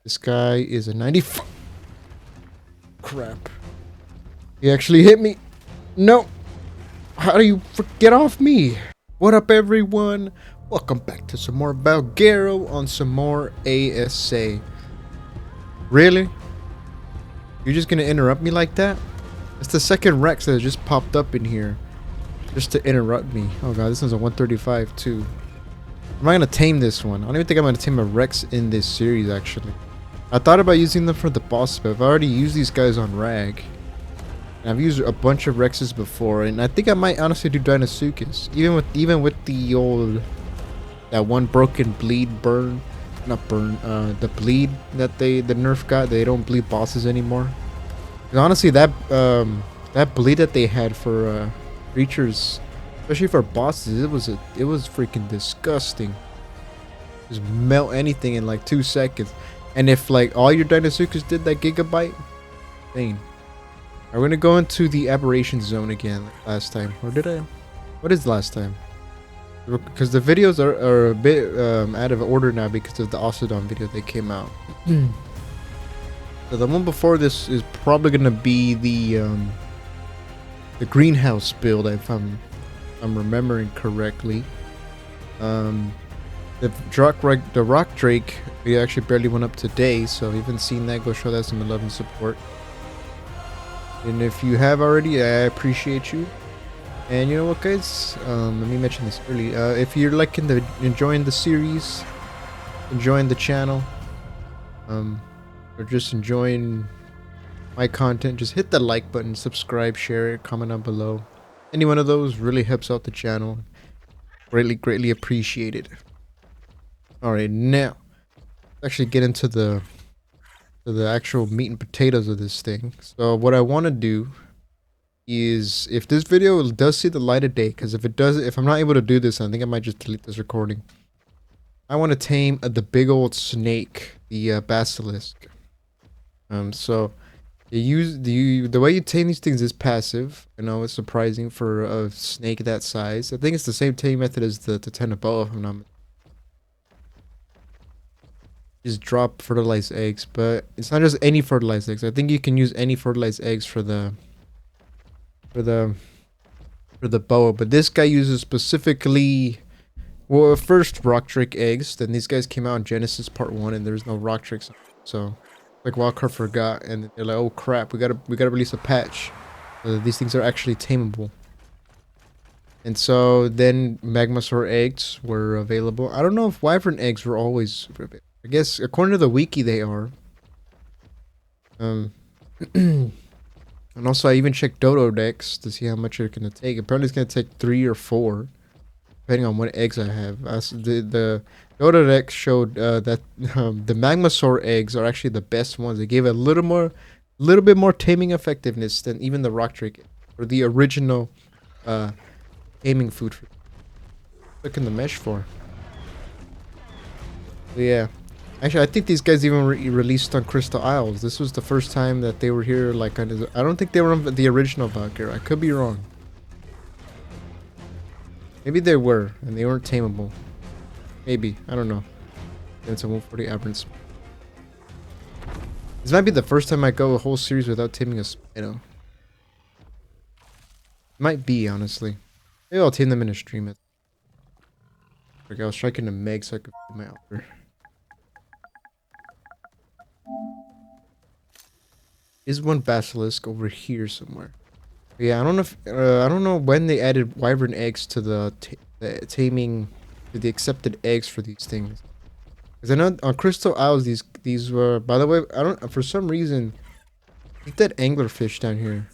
This guy is a 95. Crap. He actually hit me. No. How do you get off me? What up, everyone? Welcome back to some more Valguero on some more ASA. Really? You're just gonna interrupt me like that? It's the second Rex that just popped up in here. Just to interrupt me. Oh god, this one's a 135 too. Am I gonna tame this one? I don't even think I'm gonna tame a Rex in this series, actually. I thought about using them for the boss, but I've already used these guys on Rag. And I've used a bunch of Rexes before, and I think I might honestly do Dinosuchus. Even with the old that one broken bleed burn. Not burn, the bleed that the nerf got, they don't bleed bosses anymore. And honestly, that bleed that they had for creatures, especially for bosses, it was freaking disgusting. Just melt anything in like 2 seconds. And if like all your Dinosuchus did that gigabyte, insane. We're gonna go into the aberration zone again like last time. Or did I? What is last time? Because the videos are a bit out of order now because of the Osodon video that came out. So the one before this is probably gonna be the greenhouse build, if I'm remembering correctly. The rock drake, we actually barely went up today, so if you haven't seen that, go show that some love and support. And if you have already, I appreciate you. And you know what, guys? Let me mention this early. If you're enjoying the series, enjoying the channel, or just enjoying my content, just hit the like button, subscribe, share it, comment down below. Any one of those really helps out the channel. Greatly appreciated. All right, now let's actually get into the actual meat and potatoes of this thing. So what I want to do is, if this video does see the light of day, because if I'm not able to do this, I think I might just delete this recording. I want to tame the big old snake, the basilisk. So the way you tame these things is passive. I know it's surprising for a snake that size. I think it's the same tame method as the Tentaboa, if I'm not mistaken. Just drop fertilized eggs, but it's not just any fertilized eggs. I think you can use any fertilized eggs for the boa, but this guy uses specifically, well, first rock drake eggs. Then these guys came out in Genesis Part 1, and there's no rock drakes, so like Wildcard forgot, and they're like, oh crap, we gotta release a patch. These things are actually tameable. And so then Magmasaur eggs were available. I don't know if Wyvern eggs were always available. I guess according to the wiki they are. And also I even checked Dodo decks to see how much it's gonna take. Apparently it's gonna take 3 or 4, depending on what eggs I have. The Dodo deck showed that the Magmasaur eggs are actually the best ones. They gave a little bit more taming effectiveness than even the Rock Drake or the original taming food. Looking the mesh for. But yeah. Actually, I think these guys even released on Crystal Isles. This was the first time that they were here. Like, I don't think they were on the original Valkyrie. I could be wrong. Maybe they were, and they weren't tameable. Maybe. I don't know. It's a 140 aberrant. This might be the first time I go a whole series without taming a Spino. Might be, honestly. Maybe I'll tame them in a stream. Okay, I was striking a Meg so I could put my altar. Is one basilisk over here somewhere? Yeah, I don't know if I don't know when they added wyvern eggs to the taming, to the accepted eggs for these things. Because I know on Crystal Isles these were. By the way, I don't, for some reason, look at that anglerfish down here.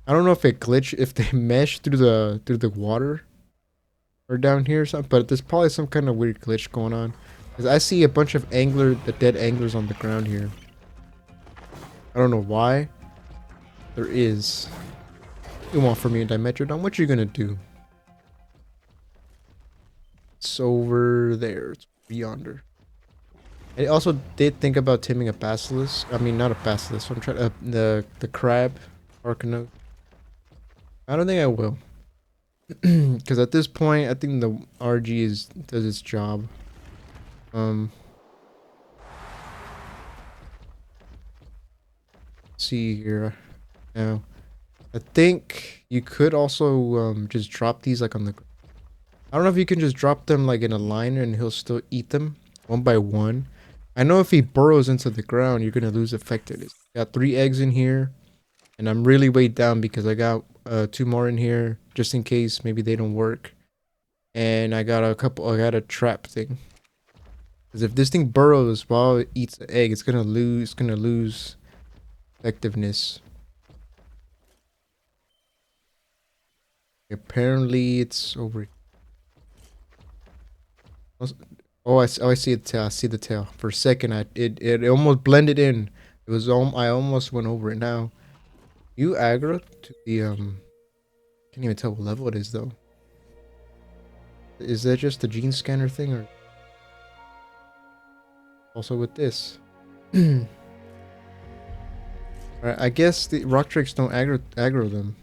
I don't know if it glitch, if they mesh through the water, or down here or something. But there's probably some kind of weird glitch going on. Because I see a bunch of the dead anglers on the ground here. I don't know why. There is. You want from me, Dimetrodon? What you gonna do? It's over there. It's yonder. I also did think about taming a basilisk. I mean, not a basilisk. I'm trying the crab, Arcanote. I don't think I will. Because at this point, I think the RG does its job. see here. Now, I think you could also just drop these like on the. I don't know if you can just drop them like in a line and he'll still eat them one by one. I know if he burrows into the ground, you're gonna lose effectiveness. Got 3 eggs in here, and I'm really weighed down because I got 2 more in here just in case maybe they don't work. And I got a trap thing. Because if this thing burrows while it eats the egg, it's gonna lose effectiveness. Apparently it's over. Oh, I see the tail. I see the tail. For a second, it almost blended in. It was I almost went over it. Now, you aggro to the Can't even tell what level it is though. Is that just the gene scanner thing, or also with this? Alright, I guess the rock drakes don't aggro them.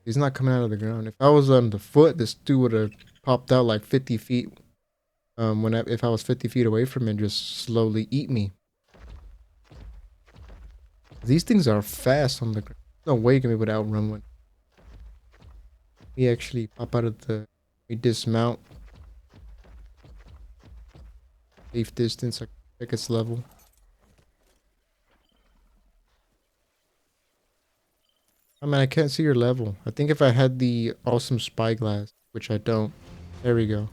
He's not coming out of the ground. If I was on the foot, this dude would have popped out like 50 feet. If I was 50 feet away from him, just slowly eat me. These things are fast on the ground. No way you can be able to outrun one. We actually pop out of the. We dismount. Safe distance. I check its level. I mean, I can't see your level. I think if I had the awesome spyglass, which I don't. There we go.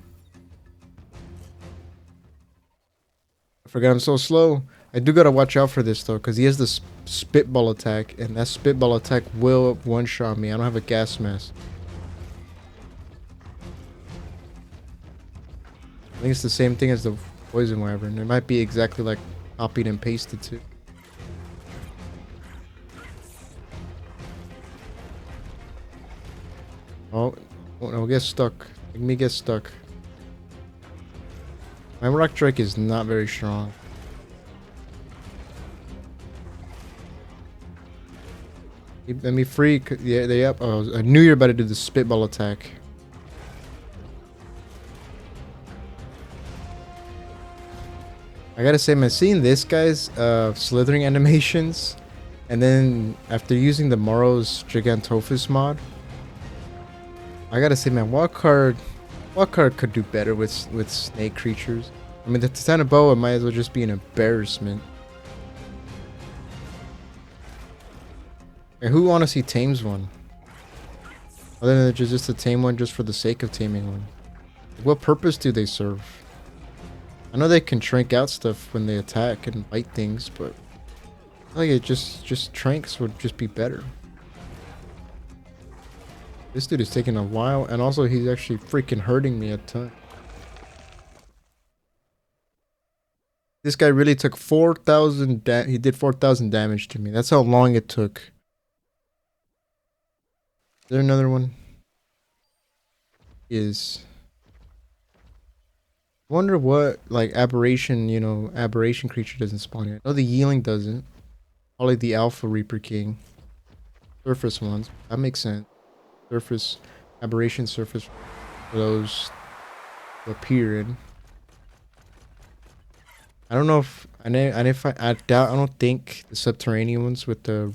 I forgot I'm so slow. I do gotta watch out for this though, because he has the spitball attack, and that spitball attack will one-shot me. I don't have a gas mask. I think it's the same thing as the poison wyvern. It might be exactly like copied and pasted too. Oh no, get stuck. Make me get stuck. My rock drake is not very strong. Let me free. Yeah, they up. Oh, I knew you were about to do the spitball attack. I gotta say, man, seeing this guy's slithering animations, and then after using the Morrow's Gigantophus mod, I gotta say, man, Wildcard could do better with snake creatures. I mean, the Titanoboa might as well just be an embarrassment. And who honestly tames one? Other than just to tame one just for the sake of taming one. What purpose do they serve? I know they can trank out stuff when they attack and bite things, but I feel like it just tranks would just be better. This dude is taking a while, and also he's actually freaking hurting me a ton. This guy really took 4,000 he did 4,000 damage to me. That's how long it took. Is there another one? I wonder what, like, aberration creature doesn't spawn yet. No, the Yeeling doesn't. Probably the Alpha Reaper King. Surface ones. That makes sense. Surface, aberration surface for those to appear in. I don't know if, I don't think the subterranean ones with the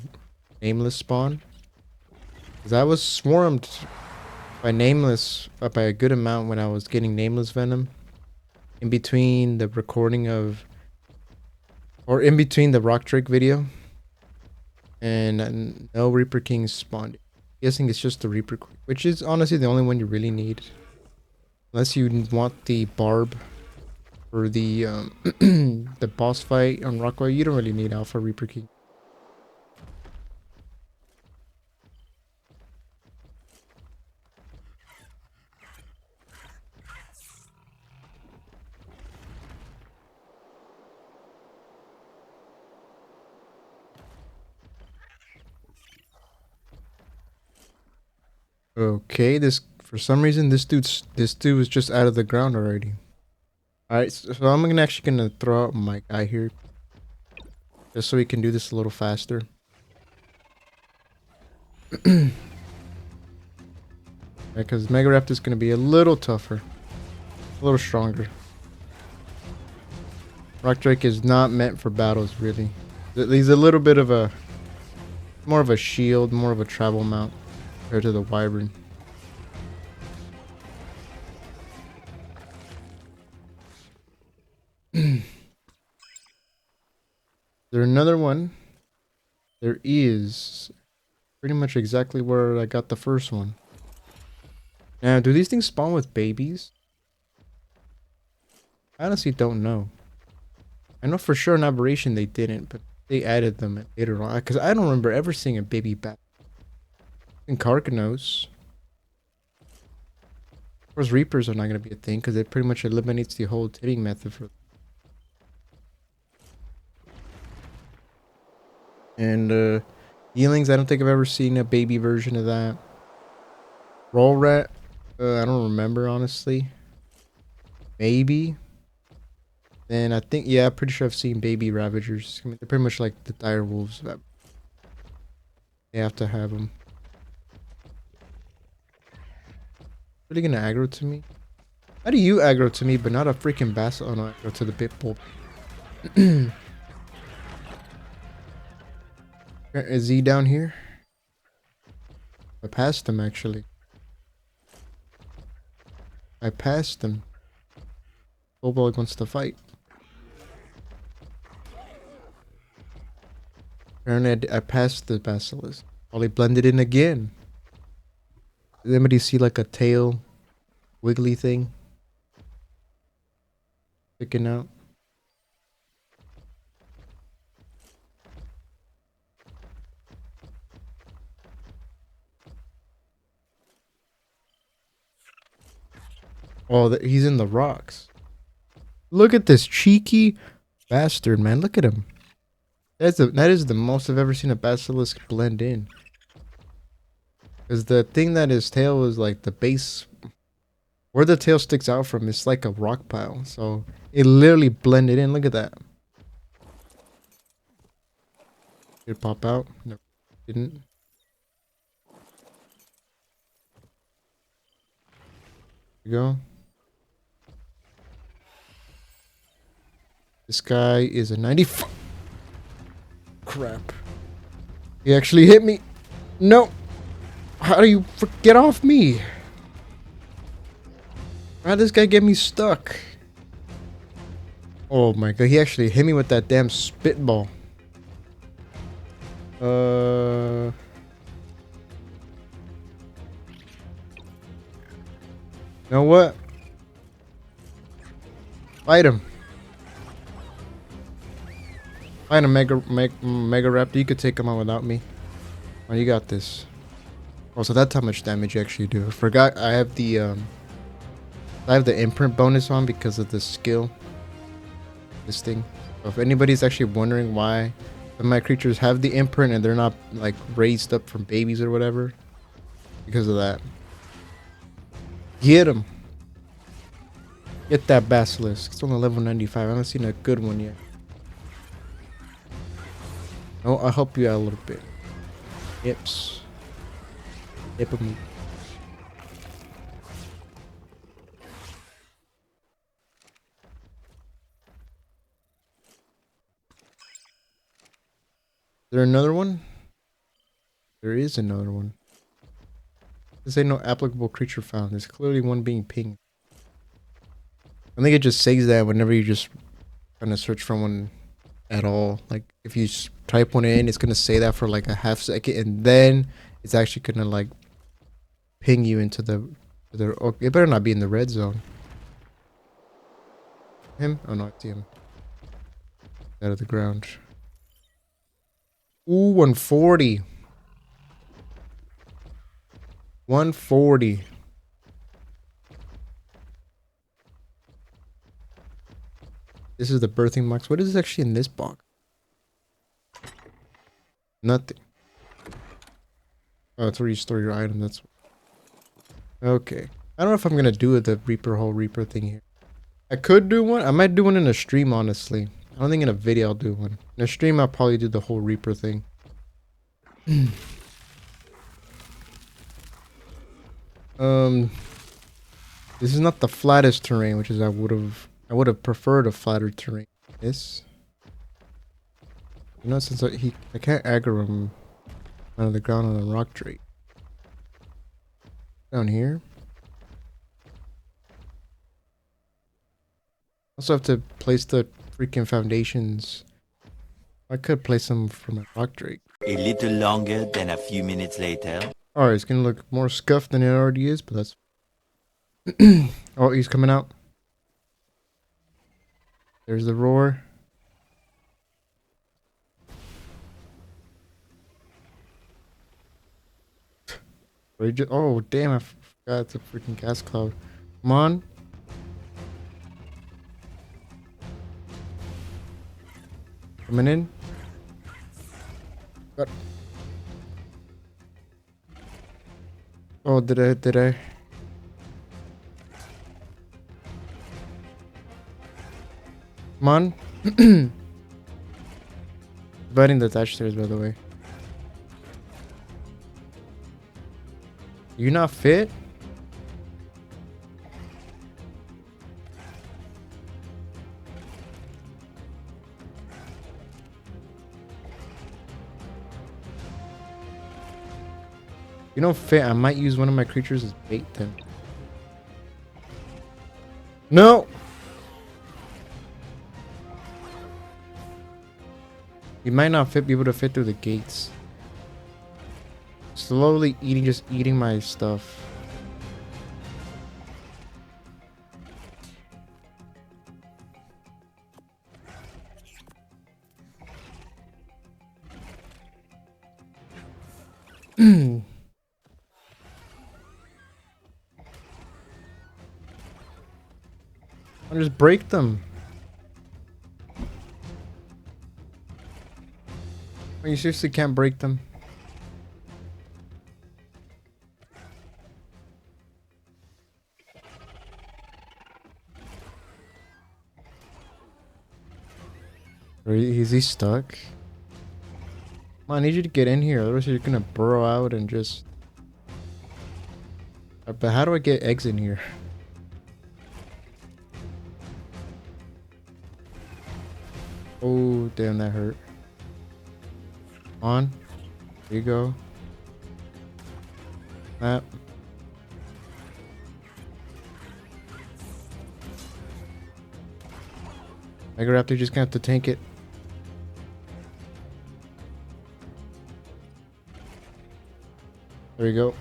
nameless spawn. Because I was swarmed by nameless by a good amount when I was getting nameless venom. In between the recording of, or in between the rock drake video, and no Reaper King spawned. I'm guessing it's just the Reaper, which is honestly the only one you really need, unless you want the barb for the the boss fight on Rockwell. You don't really need Alpha Reaper King. Okay, for some reason this dude was just out of the ground already. Alright, so I'm gonna throw out my guy here, just so we can do this a little faster. Because Mega Raft is gonna be a little tougher, a little stronger. Rock Drake is not meant for battles, really. He's a little bit of a More of a shield, more of a travel mount compared to the wyvern. Is there another one? There is. Pretty much exactly where I got the first one. Now, do these things spawn with babies? I honestly don't know. I know for sure in Aberration they didn't, but they added them later on. Because I don't remember ever seeing a baby bat. In Carcanos. Of course, Reapers are not going to be a thing because it pretty much eliminates the whole taming method for them. And, Healings, I don't think I've ever seen a baby version of that. Roll Rat, I don't remember, honestly. Maybe. Then I think, yeah, I'm pretty sure I've seen baby Ravagers. I mean, they're pretty much like the dire wolves. They have to have them. Really gonna aggro to me? How do you aggro to me, but not a freaking Bass? Oh no, aggro to the bit bulb. Is he down here? I passed him, actually. I passed him. Bulbog wants to fight. Apparently, I passed the Basilisk. Probably blended in again. Did anybody see like a tail wiggly thing sticking out? Oh, he's in the rocks. Look at this cheeky bastard, man. Look at him. That is the most I've ever seen a basilisk blend in. Because the thing that his tail is like the base, where the tail sticks out from, it's like a rock pile. So it literally blended in. Look at that. Did it pop out? No, didn't. There you go. This guy is a 95. Crap. He actually hit me. No. How do you get off me? How'd this guy get me stuck? Oh my god, he actually hit me with that damn spitball. You know what? Fight him. Fight him, Mega Raptor. You could take him out without me. Oh, you got this. Oh, so that's how much damage you actually do. I forgot I have the imprint bonus on because of the skill. This thing. So if anybody's actually wondering why some of my creatures have the imprint and they're not like raised up from babies or whatever, because of that. Get him. Get that basilisk. It's only level 95. I haven't seen a good one yet. Oh, I'll help you out a little bit. Yips. Yip me. Is there another one? There is another one. This ain't no applicable creature found. There's clearly one being pinged. I think it just says that whenever you just trying to search for one at all. Like if you type one in, it's gonna say that for like a half second, and then it's actually gonna like ping you into the. Oh, it better not be in the red zone. Him? Oh no, I see him. Out of the ground. Ooh, 140. 140. This is the birthing box. What is actually in this box? Nothing. Oh, it's where you store your item. That's okay. I don't know if I'm gonna do the whole Reaper thing here. I could do one. I might do one in a stream, honestly. I don't think in a video I'll do one. In a stream, I'll probably do the whole Reaper thing. This is not the flattest terrain, which is I would have preferred a flatter terrain. This, you know, since I can't aggro him Out of the ground on a rock drake. Down here. Also have to place the freaking foundations. I could place them for my rock drake. A little longer than a few minutes later. Alright, it's gonna look more scuffed than it already is, but that's... Oh, he's coming out. There's the roar. Oh, damn, I forgot it's a freaking gas cloud. Come on. Coming in. Got... Oh, did I? Come on. Butting the attached stairs, by the way. You not fit? You don't fit. I might use one of my creatures as bait then. No! You might not be able to fit through the gates. Slowly eating, just eating my stuff. I'll just break them. You seriously can't break them? Is he stuck? Come on, I need you to get in here, otherwise you're gonna burrow out and just... But how do I get eggs in here? Oh, damn, that hurt. On. There you go. Map. Mega Raptor just gonna have to tank it. There we go.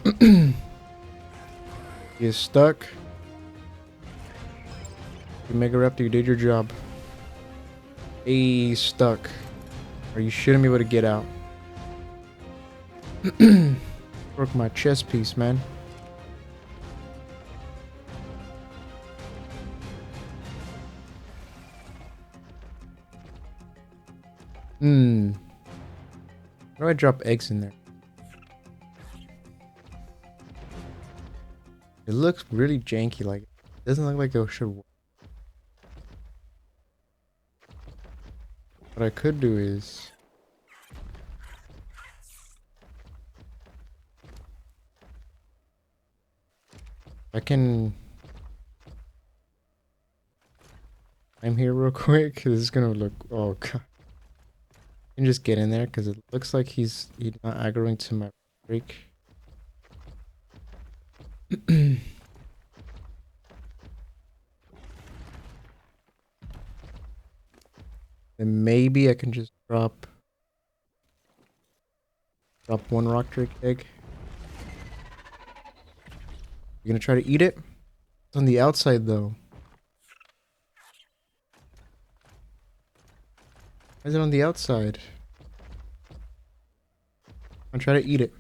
He is stuck. Mega Raptor, you did your job. He's stuck. Or you shouldn't be able to get out. Broke my chest piece, man. How do I drop eggs in there? It looks really janky, like it doesn't look like it should work. What I could do is I can... I'm here real quick because this is gonna look... Oh god. I can just get in there because it looks like he's not aggroing to my break. Then maybe I can just drop one rock drake egg. You gonna try to eat it? It's on the outside though. Why is it on the outside? I'll try to eat it.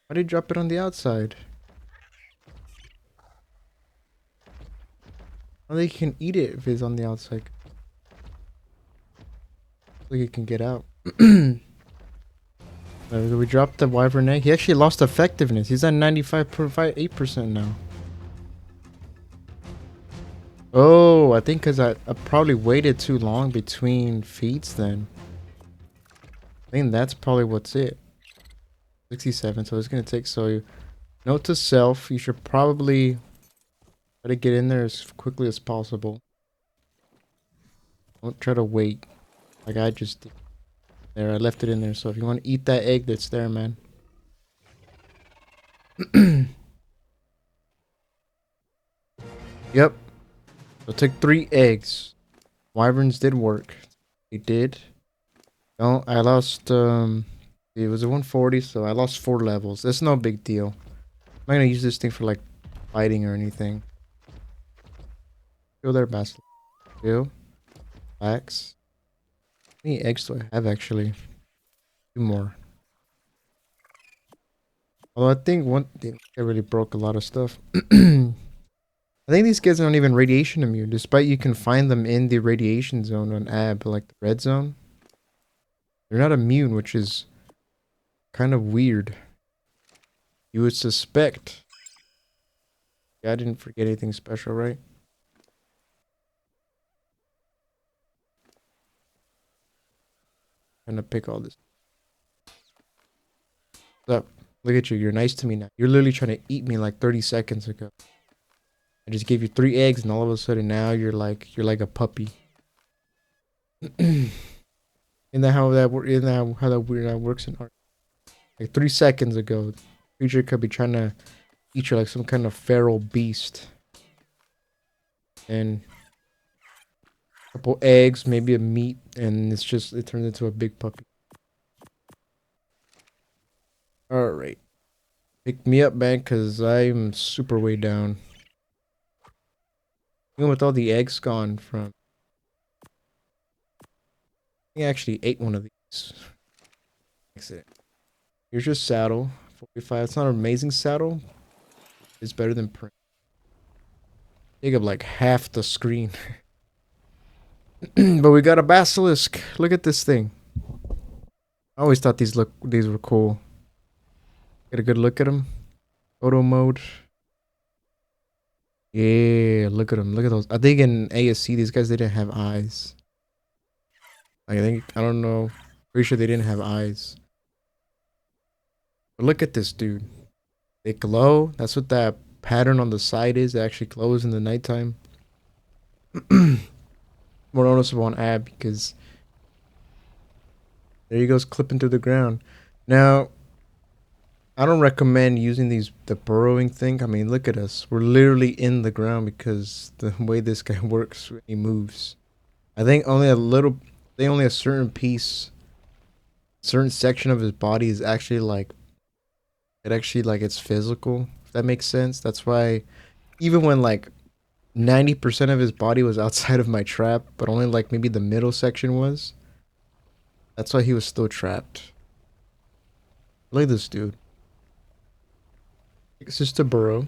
Why did you drop it on the outside? I don't think you can eat it if it's on the outside. I think it can get out. We dropped the wyvern egg. He actually lost effectiveness. He's at 95.8% now. Oh, I think because I probably waited too long between feeds then. I think that's probably what's it. 67, so it's going to take... So, note to self, you should probably try to get in there as quickly as possible. Don't try to wait. Like I just did. There, I left it in there. So if you want to eat that egg that's there, man. Yep. So took 3 eggs. Wyverns did work. They did. No, I lost, it was a 140, so I lost 4 levels. That's no big deal. I'm not gonna use this thing for, like, fighting or anything. Go there, Basilisk. Go. Axe. How many eggs do I have, actually? 2 more. Although I think I really broke a lot of stuff. I think these guys aren't even radiation immune, despite you can find them in the radiation zone on AB, like the red zone. They're not immune, which is kind of weird. You would suspect. Yeah, I didn't forget anything special, right? Trying to pick all this. What's up? Look at you. You're nice to me now. You're literally trying to eat me like 30 seconds ago. I just gave you 3 eggs, and all of a sudden now you're like a puppy. Isn't that how that works in art? Like 3 seconds ago, creature could be trying to eat you like some kind of feral beast. And a couple eggs, maybe a meat, and it turns into a big puppy. Alright. Pick me up, man, because I'm super way down. Even with all the eggs gone from... I actually ate one of these. Accident. Here's your saddle. 45. It's not an amazing saddle. It's better than print. Take up like half the screen. But we got a basilisk. Look at this thing. I always thought these were cool. Get a good look at them. Photo mode. Yeah, look at them. Look at those. I think in ASC these guys, they didn't have eyes. I don't know. Pretty sure they didn't have eyes. But look at this dude. They glow. That's what that pattern on the side is. It actually glows in the nighttime. More noticeable on AB because there he goes clipping to the ground. Now, I don't recommend using the burrowing thing. I mean, look at us. We're literally in the ground because the way this guy works when he moves. I think only a certain section of his body is actually like, it's physical. If that makes sense. That's why even when like 90% of his body was outside of my trap, but only like maybe the middle section was. That's why he was still trapped. Look at this dude. It's just a burrow.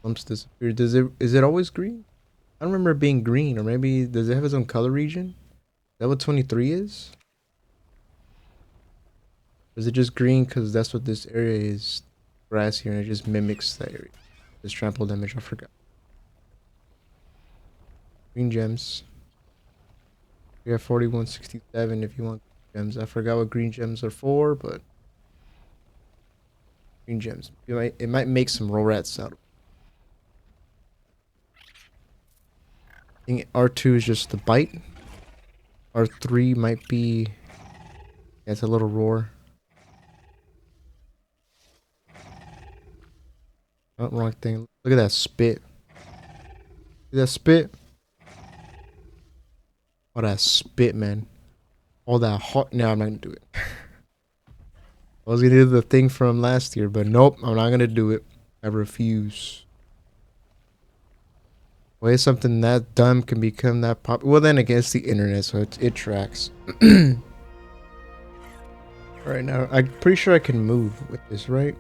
Lumps disappear. Is it always green? I don't remember it being green, or maybe does it have its own color region? Is that what 23 is? Or is it just green because that's what this area is? Grass here, and it just mimics that area. This trampled image, I forgot. Green gems. We have 4167 if you want gems. I forgot what green gems are for, but green gems. It might make some roll rats out of it. I think R2 is just the bite. R3 might be... Yeah, it's a little roar. Oh, wrong thing. Look at that spit. See that spit? Oh, that spit, man. All that hot... No, I'm not gonna do it. I was gonna do the thing from last year, but nope, I'm not gonna do it. I refuse. Way something that dumb can become that pop. Well, then again, it's the internet, so it tracks. Right now, I'm pretty sure I can move with this, right?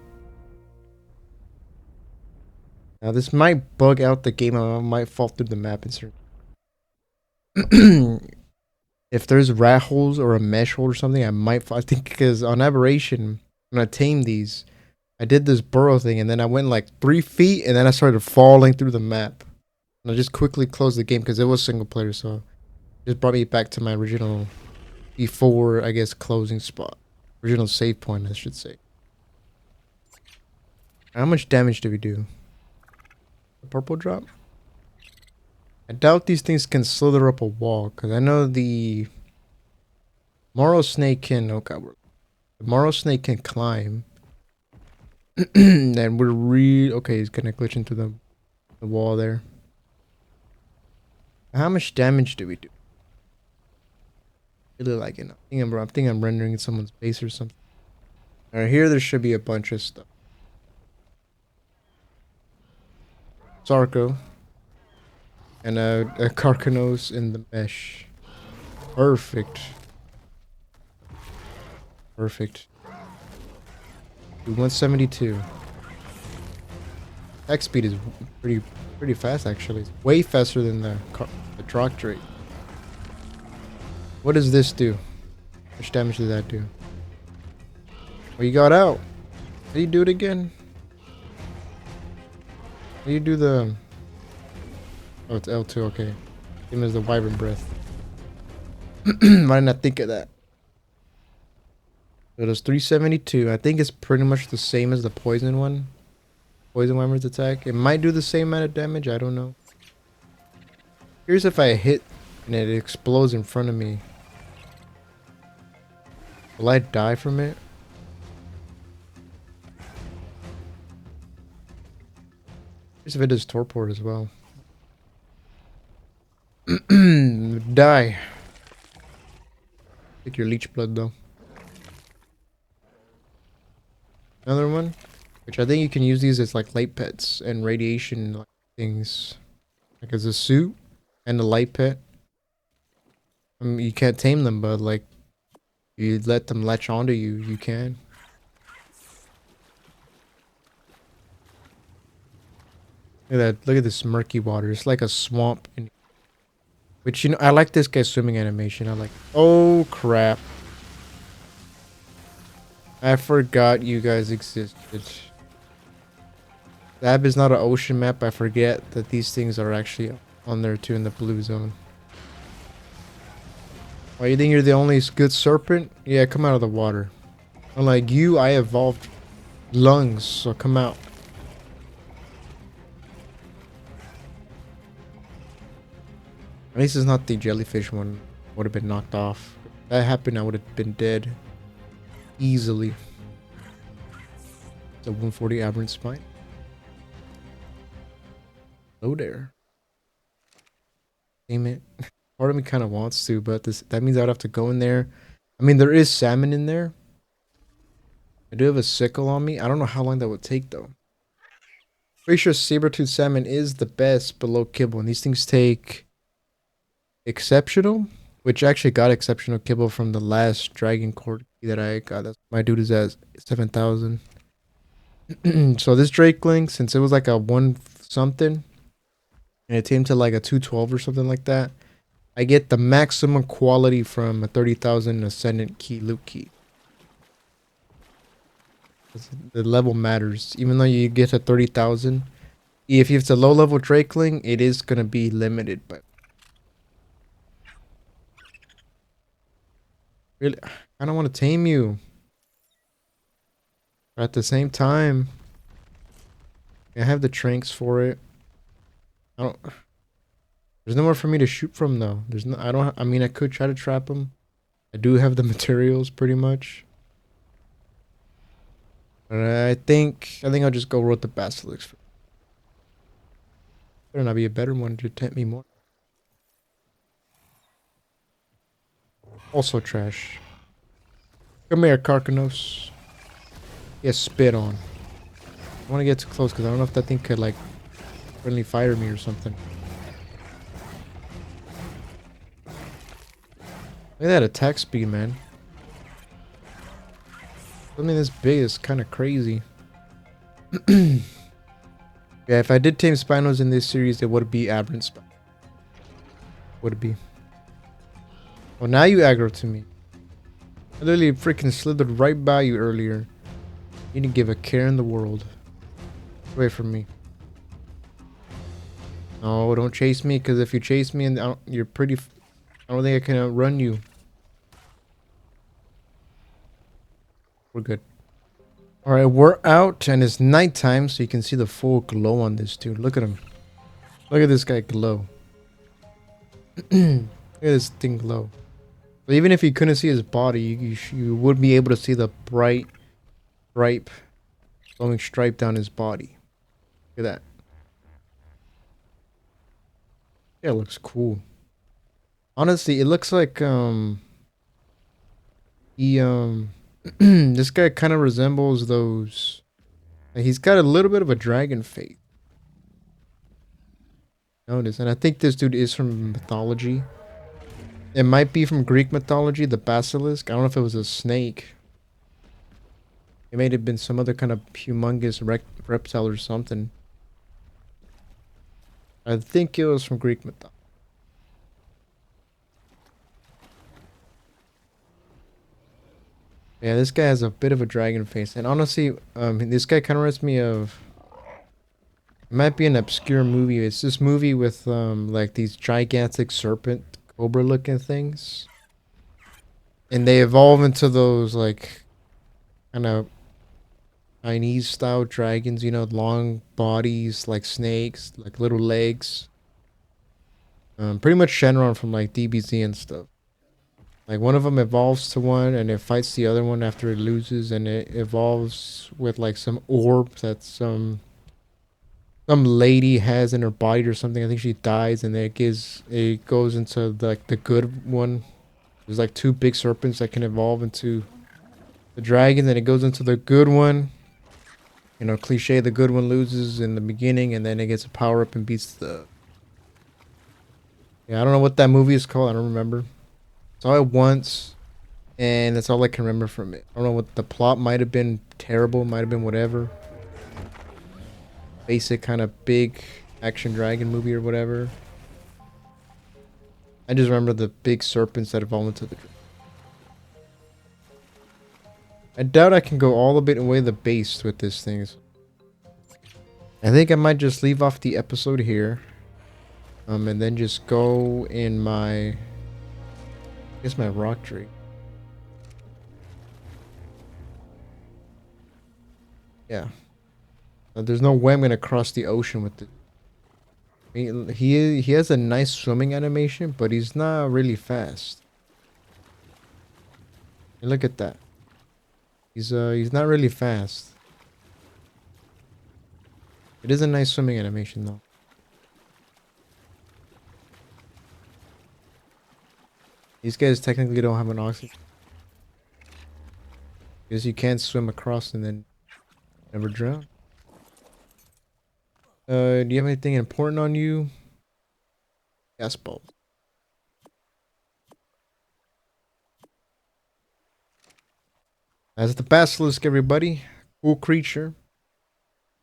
Now, this might bug out the game. I might fall through the map in certain. If there's rat holes or a mesh hole or something, I think because on Aberration, when I tamed these, I did this burrow thing, and then I went like 3 feet, and then I started falling through the map. And I just quickly closed the game because it was single player, so it just brought me back to my original, before, I guess, closing spot. Original save point, I should say. How much damage did we do? The purple drop? I doubt these things can slither up a wall, because I know the Morrow Snake can... Oh god, the Morrow Snake can climb. And we're okay, he's gonna glitch into the wall there. How much damage do we do? Really like it. I think I'm rendering someone's base or something. Alright, here there should be a bunch of stuff. Sarco. And a Carcanos in the mesh. Perfect. Perfect. 172. Attack speed is pretty fast actually. It's way faster than the Troctrate. What does this do? How much damage did that do? Oh, you got out. How do you do it again? How do you do the... Oh, it's L2, okay. Same as the Wyvern Breath. Why didn't I think of that? So it does 372. I think it's pretty much the same as the poison one. Poison Wyvern's attack. It might do the same amount of damage, I don't know. Here's if I hit and it explodes in front of me. Will I die from it? Here's if it does Torpor as well. Die. Take your leech blood though. Another one, which I think you can use these as like light pets and radiation like things, like as a suit and a light pet. I mean, you can't tame them, but like you let them latch onto you, you can. Look at that! Look at this murky water. It's like a swamp. Which, you know, I like this guy's swimming animation. I like. Oh crap! I forgot you guys existed. The app is not an ocean map. I forget that these things are actually on there too in the blue zone. Why, you think you're the only good serpent? Yeah, come out of the water. Unlike you, I evolved lungs, so come out. At least it's not the jellyfish one. Would have been knocked off. If that happened, I would have been dead. Easily. It's a 140 aberrant spine. Hello there. Damn it. Part of me kind of wants to, but that means I'd have to go in there. I mean, there is salmon in there. I do have a sickle on me. I don't know how long that would take, though. Pretty sure saber-tooth salmon is the best below kibble. And these things take exceptional, which actually got exceptional kibble from the last dragon cord that I got. That's, my dude is at 7,000. So this Drakeling, since it was like a 1 something, and it came to like a 212 or something like that, I get the maximum quality from a 30,000 Ascendant key loot key. The level matters. Even though you get to 30,000, if it's a low level Drakeling, it is gonna be limited. But really, I don't want to tame you. But at the same time, I have the tranks for it. I don't. There's nowhere for me to shoot from though. There's no. I don't. I mean, I could try to trap them. I do have the materials pretty much. But I think I'll just go with the basilisk. Better not be a better one to tempt me more. Also trash. Come here, Carcanos. Get spit on. I want to get too close because I don't know if that thing could like friendly fire me or something. Look at that attack speed, man. Something this big is kind of crazy. Yeah, if I did tame Spinos in this series, it would be Aberrant Spino. Would it be? Oh, now you aggro to me. I literally freaking slithered right by you earlier. You didn't give a care in the world. Get away from me. No, don't chase me, because if you chase me and you're pretty... I don't think I can outrun you. We're good. Alright, we're out and it's nighttime, so you can see the full glow on this dude. Look at him. Look at this guy glow. Look at this thing glow. But even if you couldn't see his body, you would be able to see the bright stripe, glowing stripe down his body. Look at that. Yeah, it looks cool. Honestly, it looks like he this guy kind of resembles those. Like, he's got a little bit of a dragon face. Notice, and I think this dude is from mythology. It might be from Greek mythology, the basilisk. I don't know if it was a snake. It may have been some other kind of humongous reptile or something. I think it was from Greek mythology. Yeah, this guy has a bit of a dragon face, and honestly, this guy kind of reminds me of. It might be an obscure movie. It's this movie with like these gigantic serpent cobra looking things, and they evolve into those like kind of Chinese style dragons. You know, long bodies like snakes, like little legs. Pretty much Shenron from like DBZ and stuff. Like one of them evolves to one and it fights the other one after it loses, and it evolves with like some orb that some lady has in her body or something. I think she dies, and then it goes into like the good one. There's like two big serpents that can evolve into the dragon, and it goes into the good one. You know, cliche, the good one loses in the beginning and then it gets a power up and beats the. Yeah, I don't know what that movie is called. I don't remember. Saw it once, and that's all I can remember from it. I don't know what the plot might have been. Terrible, might have been whatever. Basic kind of big action dragon movie or whatever. I just remember the big serpents that evolve into the. I doubt I can go all the bit away the base with this thing. I think I might just leave off the episode here. And then just go in my. I guess my rock tree. Yeah. There's no way I'm gonna cross the ocean with it. He has a nice swimming animation, but he's not really fast. And look at that. He's not really fast. It is a nice swimming animation though. These guys technically don't have an oxygen. Because you can't swim across and then never drown. Do you have anything important on you? Gas bulb. That's the basilisk, everybody. Cool creature.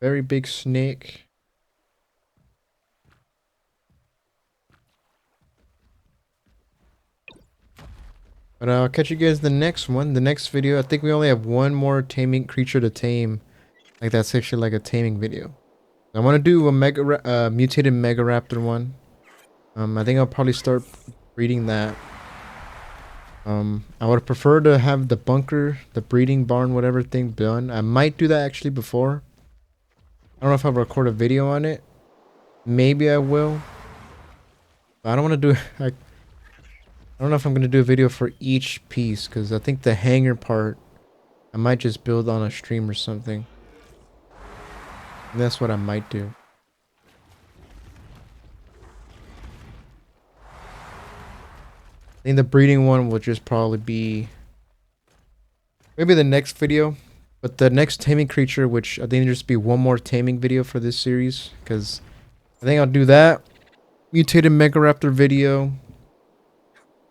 Very big snake. But I'll catch you guys in the next one. The next video. I think we only have one more taming creature to tame. Like that's actually like a taming video. I want to do a mutated mega raptor one. I think I'll probably start breeding that. I would prefer to have the bunker, the breeding barn, whatever thing done. I might do that actually before. I don't know if I'll record a video on it. Maybe I will. But I don't want to do. I don't know if I'm gonna do a video for each piece, because I think the hangar part I might just build on a stream or something. And that's what I might do. I think the breeding one will just probably be maybe the next video. But the next taming creature, which I think there'll just be one more taming video for this series, because I think I'll do that. Mutated Megaraptor video.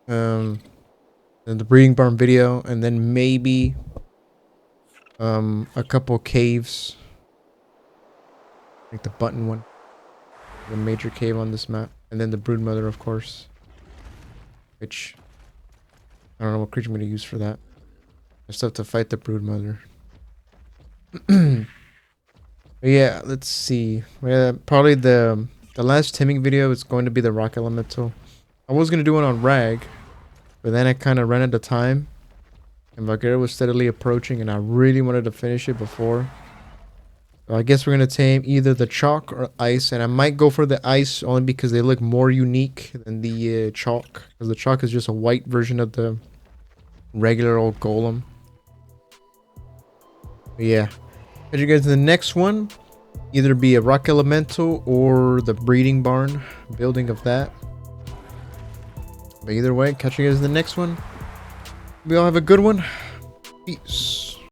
Then the breeding barn video, and then maybe a couple caves. Like the button one. The major cave on this map. And then the broodmother, of course. Which I don't know what creature I'm gonna use for that. I still have to fight the broodmother. But yeah, let's see. Yeah, probably the last taming video is going to be the rock elemental. I was gonna do one on Rag, but then I kind of ran out of time, and Valguero was steadily approaching, and I really wanted to finish it before. I guess we're gonna tame either the chalk or ice, and I might go for the ice only because they look more unique than the chalk. Because the chalk is just a white version of the regular old golem. But yeah, catch you guys in the next one. Either be a rock elemental or the breeding barn building of that. But either way, catch you guys in the next one. We all have a good one. Peace.